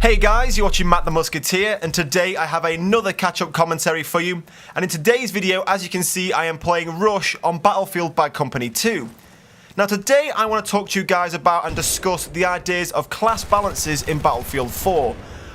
Hey guys, you're watching Matt the Musketeer, and today I have another catch-up commentary for you. And in today's video, as you can see, I am playing Rush on Battlefield Bad Company 2. Now today I want to talk to you guys about and discuss the ideas of class balances in Battlefield 4.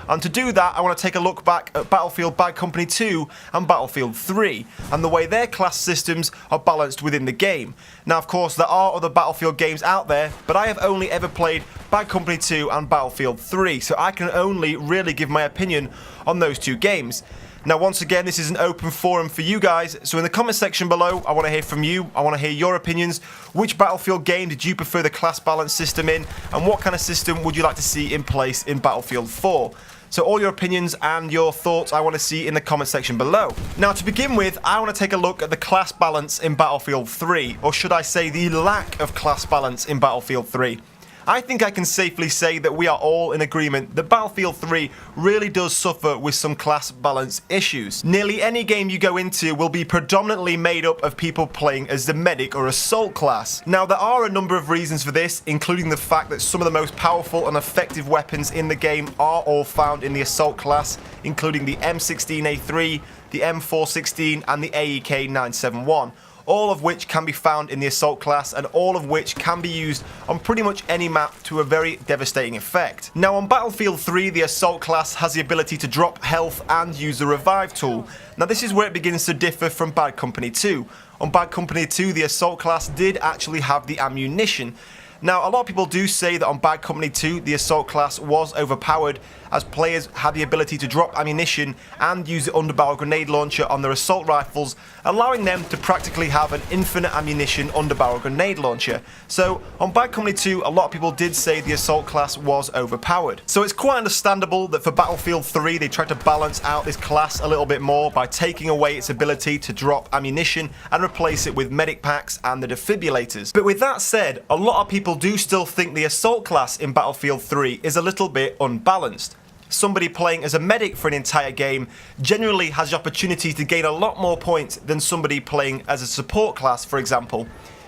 And to do that, I want to take a look back at Battlefield Bad Company 2 and Battlefield 3, and the way their class systems are balanced within the game. Now, of course, there are other Battlefield games out there, but I have only ever played Bad Company 2 and Battlefield 3, so I can only really give my opinion on those two games. Now, once again, this is an open forum for you guys, so in the comment section below, I want to hear from you. I want to hear your opinions. Which Battlefield game did you prefer the class balance system in, and what kind of system would you like to see in place in Battlefield 4? So all your opinions and your thoughts I want to see in the comment section below. Now to begin with, I want to take a look at the class balance in Battlefield 3, or should I say the lack of class balance in Battlefield 3. I think I can safely say that we are all in agreement that Battlefield 3 really does suffer with some class balance issues. Nearly any game you go into will be predominantly made up of people playing as the medic or assault class. Now there are a number of reasons for this, including the fact that some of the most powerful and effective weapons in the game are all found in the assault class, including the M16A3, the M416 and the AEK-971. All of which can be found in the assault class, and all of which can be used on pretty much any map to a very devastating effect. Now on Battlefield 3, the assault class has the ability to drop health and use the revive tool. Now this is where it begins to differ from Bad Company 2. On Bad Company 2, the assault class did actually have the ammunition. Now, a lot of people do say that on Bad Company 2, the assault class was overpowered, as players had the ability to drop ammunition and use the underbarrel grenade launcher on their assault rifles, allowing them to practically have an infinite ammunition underbarrel grenade launcher. So, on Bad Company 2, a lot of people did say the assault class was overpowered. So it's quite understandable that for Battlefield 3, they tried to balance out this class a little bit more by taking away its ability to drop ammunition and replace it with medic packs and the defibrillators. But with that said, a lot of people do still think the assault class in Battlefield 3 is a little bit unbalanced. Somebody playing as a medic for an entire game generally has the opportunity to gain a lot more points than somebody playing as a support class, for example.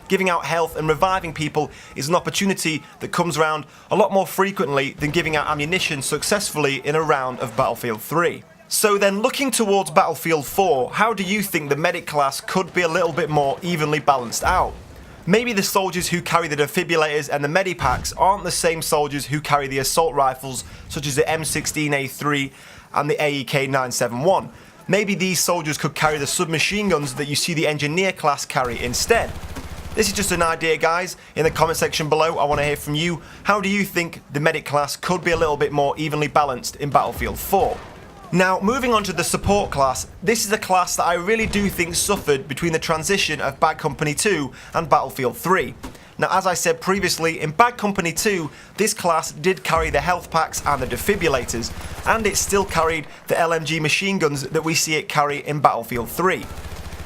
Giving out health and reviving people is an opportunity that comes around a lot more frequently than giving out ammunition successfully in a round of Battlefield 3. So then, looking towards Battlefield 4, how do you think the medic class could be a little bit more evenly balanced out? Maybe the soldiers who carry the defibrillators and the medipacks aren't the same soldiers who carry the assault rifles, such as the M16A3 and the AEK-971. Maybe these soldiers could carry the submachine guns that you see the engineer class carry instead. This is just an idea, guys. In the comment section below, I want to hear from you. How do you think the medic class could be a little bit more evenly balanced in Battlefield 4? Now, moving on to the support class, this is a class that I really do think suffered between the transition of Bad Company 2 and Battlefield 3. Now, as I said previously, in Bad Company 2, this class did carry the health packs and the defibrillators, and it still carried the LMG machine guns that we see it carry in Battlefield 3.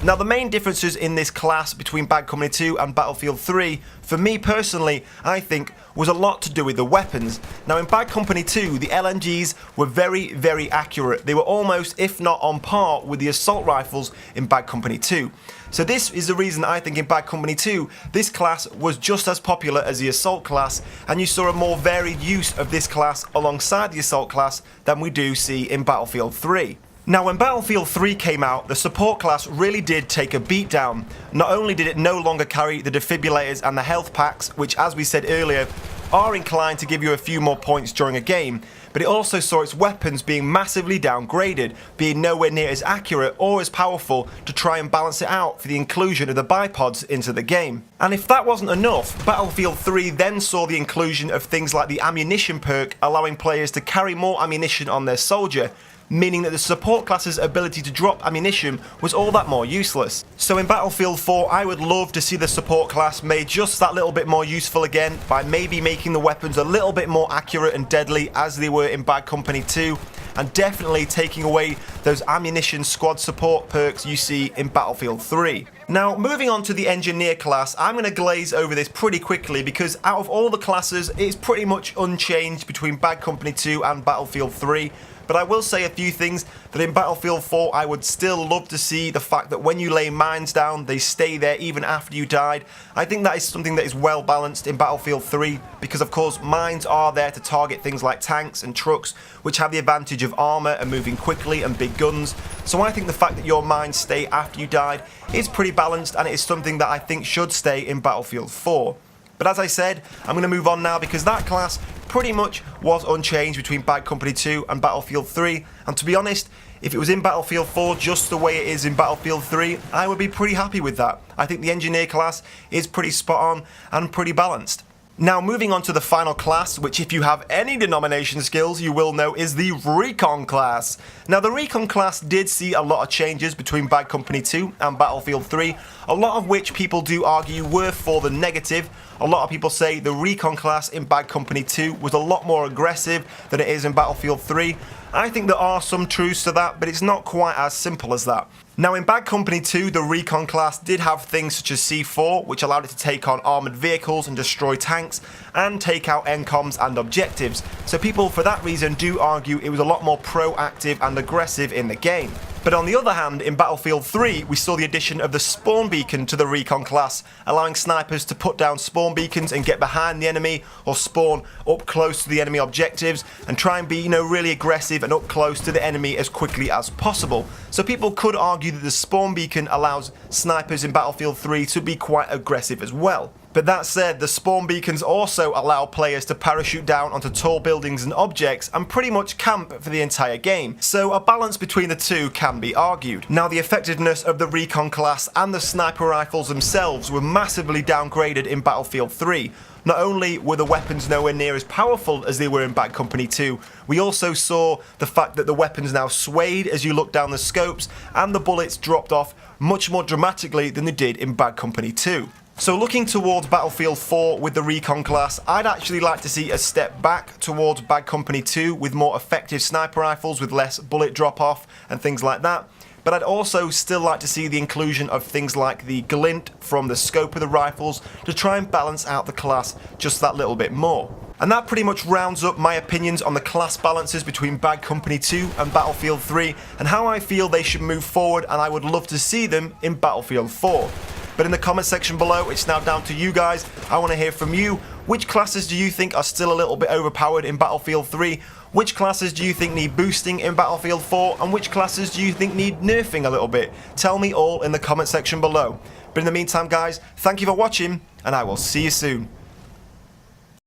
Now, the main differences in this class between Bad Company 2 and Battlefield 3, for me personally, I think, was a lot to do with the weapons. Now, in Bad Company 2, the LMGs were very, very accurate. They were almost, if not on par, with the assault rifles in Bad Company 2. So this is the reason I think in Bad Company 2, this class was just as popular as the assault class, and you saw a more varied use of this class alongside the assault class than we do see in Battlefield 3. Now, when Battlefield 3 came out, the support class really did take a beat down. Not only did it no longer carry the defibrillators and the health packs, which, as we said earlier, are inclined to give you a few more points during a game, but it also saw its weapons being massively downgraded, being nowhere near as accurate or as powerful to try and balance it out for the inclusion of the bipods into the game. And if that wasn't enough, Battlefield 3 then saw the inclusion of things like the ammunition perk, allowing players to carry more ammunition on their soldier, meaning that the support class's ability to drop ammunition was all that more useless. So in Battlefield 4, I would love to see the support class made just that little bit more useful again, by maybe making the weapons a little bit more accurate and deadly as they were in Bad Company 2, and definitely taking away those ammunition squad support perks you see in Battlefield 3. Now, moving on to the engineer class, I'm going to glaze over this pretty quickly because out of all the classes, it's pretty much unchanged between Bad Company 2 and Battlefield 3. But I will say a few things that in Battlefield 4 I would still love to see. The fact that when you lay mines down, they stay there even after you died. I think that is something that is well balanced in Battlefield 3, because of course mines are there to target things like tanks and trucks, which have the advantage of armor and moving quickly and big guns. So I think the fact that your mines stay after you died is pretty balanced, and it is something that I think should stay in Battlefield 4. But as I said, I'm going to move on now, because that class pretty much was unchanged between Bad Company 2 and Battlefield 3, and to be honest, if it was in Battlefield 4 just the way it is in Battlefield 3, I would be pretty happy with that. I think the Engineer class is pretty spot on and pretty balanced. Now moving on to the final class, which if you have any denomination skills you will know is the Recon class. Now the Recon class did see a lot of changes between Bad Company 2 and Battlefield 3, a lot of which people do argue were for the negative. A lot of people say the Recon class in Bad Company 2 was a lot more aggressive than it is in Battlefield 3. I think there are some truths to that, but it's not quite as simple as that. Now in Bad Company 2, the Recon class did have things such as C4, which allowed it to take on armoured vehicles and destroy tanks, and take out NCOMs and objectives. So people for that reason do argue it was a lot more proactive and aggressive in the game. But on the other hand, in Battlefield 3, we saw the addition of the spawn beacon to the Recon class, allowing snipers to put down spawn beacons and get behind the enemy, or spawn up close to the enemy objectives and try and be, really aggressive and up close to the enemy as quickly as possible. So people could argue that the spawn beacon allows snipers in Battlefield 3 to be quite aggressive as well. But that said, the spawn beacons also allow players to parachute down onto tall buildings and objects and pretty much camp for the entire game, so a balance between the two can be argued. Now the effectiveness of the Recon class and the sniper rifles themselves were massively downgraded in Battlefield 3. Not only were the weapons nowhere near as powerful as they were in Bad Company 2, we also saw the fact that the weapons now swayed as you looked down the scopes, and the bullets dropped off much more dramatically than they did in Bad Company 2. So looking towards Battlefield 4 with the Recon class, I'd actually like to see a step back towards Bad Company 2 with more effective sniper rifles with less bullet drop off and things like that. But I'd also still like to see the inclusion of things like the glint from the scope of the rifles to try and balance out the class just that little bit more. And that pretty much rounds up my opinions on the class balances between Bad Company 2 and Battlefield 3 and how I feel they should move forward, and I would love to see them in Battlefield 4. But in the comment section below, it's now down to you guys. I want to hear from you. Which classes do you think are still a little bit overpowered in Battlefield 3? Which classes do you think need boosting in Battlefield 4? And which classes do you think need nerfing a little bit? Tell me all in the comment section below. But in the meantime guys, thank you for watching, and I will see you soon.